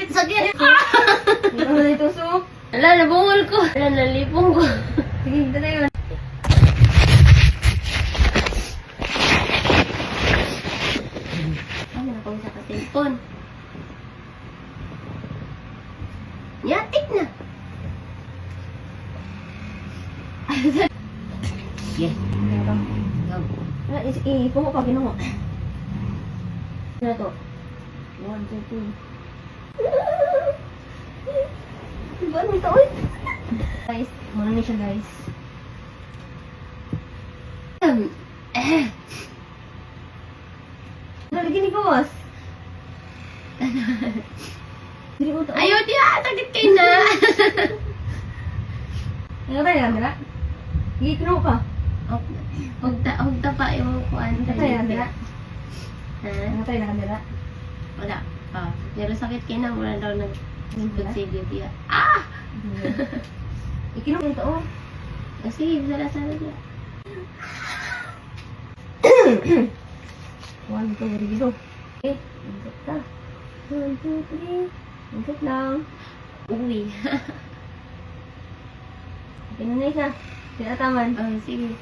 sakit. Hindi ko na itusok. Ala, nabungol ko. Ala, nalipong ko. Sige, ito na yun. Ano na kung sa ka-cellphone? Yatik na. Yeah. Ipo mo pa, ginungo. Ano to? 1, 2, 3. Diba nito, oy? Guys, muna na siya, guys. Lagi ni boss. Dili ko to. Ayaw diya, sakit kayo na. Ano tayo, Andra? Gikno ka. Huwag tapa yung kuan. Ano tayo, Andra? Ha? Ano tayo, Andra? Wala. Pero sakit kayo na, wala daw nag-sigil diya. Ikino ko ito, oh. Sige, sala-sala diya. 1, 2, 3, go. Okay, insert ka. 1, 2, 3. Insert lang. Uwi. Okay na na isa. Tinataman. Sige.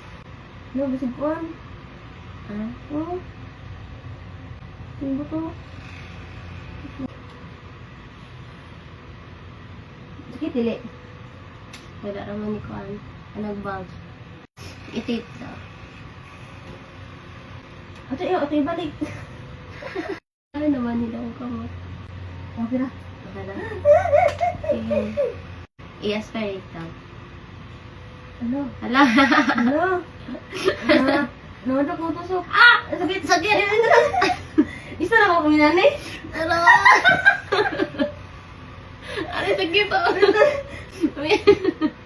No, basig ko. Ha? Oh. Tingbo to. Sakit, dili. Wala naman ni kuan. Nag-bug. Itit daw. Ato yung balik. Ano naman nila ang kamot? Okay na. Baka lang. Sige. I-aspirate daw. Ano? Hala. Ano? Naman ako tusok. Sakit, sakit! Isa na ako kuminanay. Hala! Ano, sakit oh.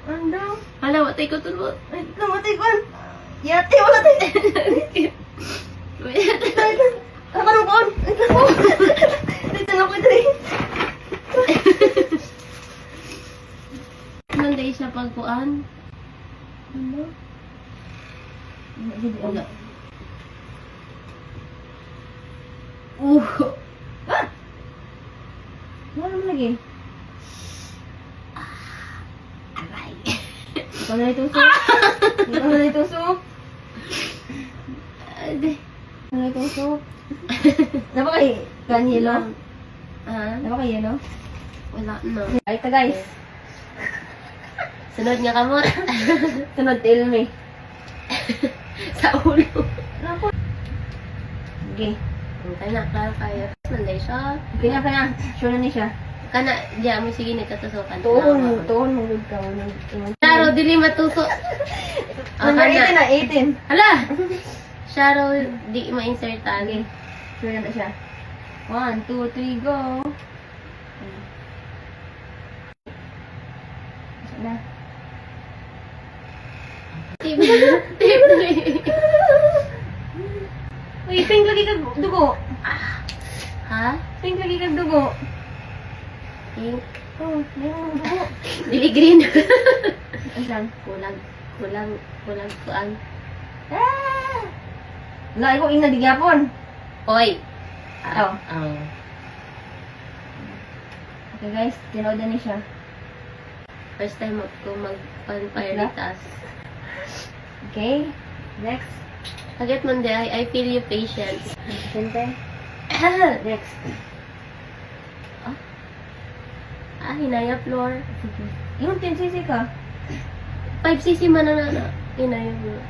Ano? Hala, watay ko tulot. Ay, namatay ko. Yate, wala tayo. Ano ka nung koon? Dito na ako ito eh. Nanday siya pagkuan. Ano? Wala. Wala naman lagi. Aray. Ikaw na itusok. Ikaw na itusok. Ade. Ikaw na itusok. Napa kay kan yelo? Ha? Napa kay yelo? Wala na. Ay ta guys. Sunod nga kamot. Sunod tell me. Sa ulo. Napo. Okay. Kaya klaro kayo. Nanday siya. Kaya. Sure na ni siya. Kana, diya mo sige nagkatusukan. Tuon mo gud ka. Klaro, dili matuso. Number 18 na, 18. Hala! Sharo, di ma-insertan. Okay. Sure na siya. 1, 2, 3, go. Na. Tip 3. Uy, pink lagi kag dugo. Ha? Pink lagi kag dugo. Pink? Oh, mayroong dugo. Dili green. Asan? Kulang kuan. Ah! Wala ko ina digyapon. Hoy! Oh. Oh. Okay guys, tinood na ni siya. First time ko mag-fire task. Okay, next. Agad mo I feel you patience. Sente. Next. Hinaya floor. Yung 10cc ka. 5cc man na. Hinaya floor.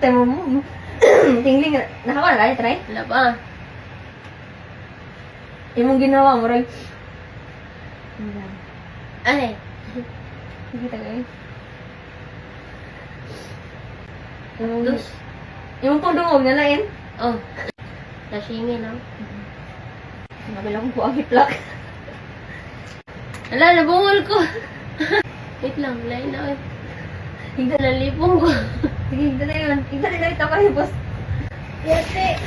Tayo mo. Tingling. Nakawala, try. Wala pa. Yung mong ginawa mo, right? Ay. Sige guys. Dos. Yung tudong na lain. Oh. Lashingi lang. Sabi lang ko ang hiplak. Ala, nabungol ko. Wait lang, lain na. Higda. Nalipong ko. Sige, higda na yun. Higda na ito kayo, boss. Yate.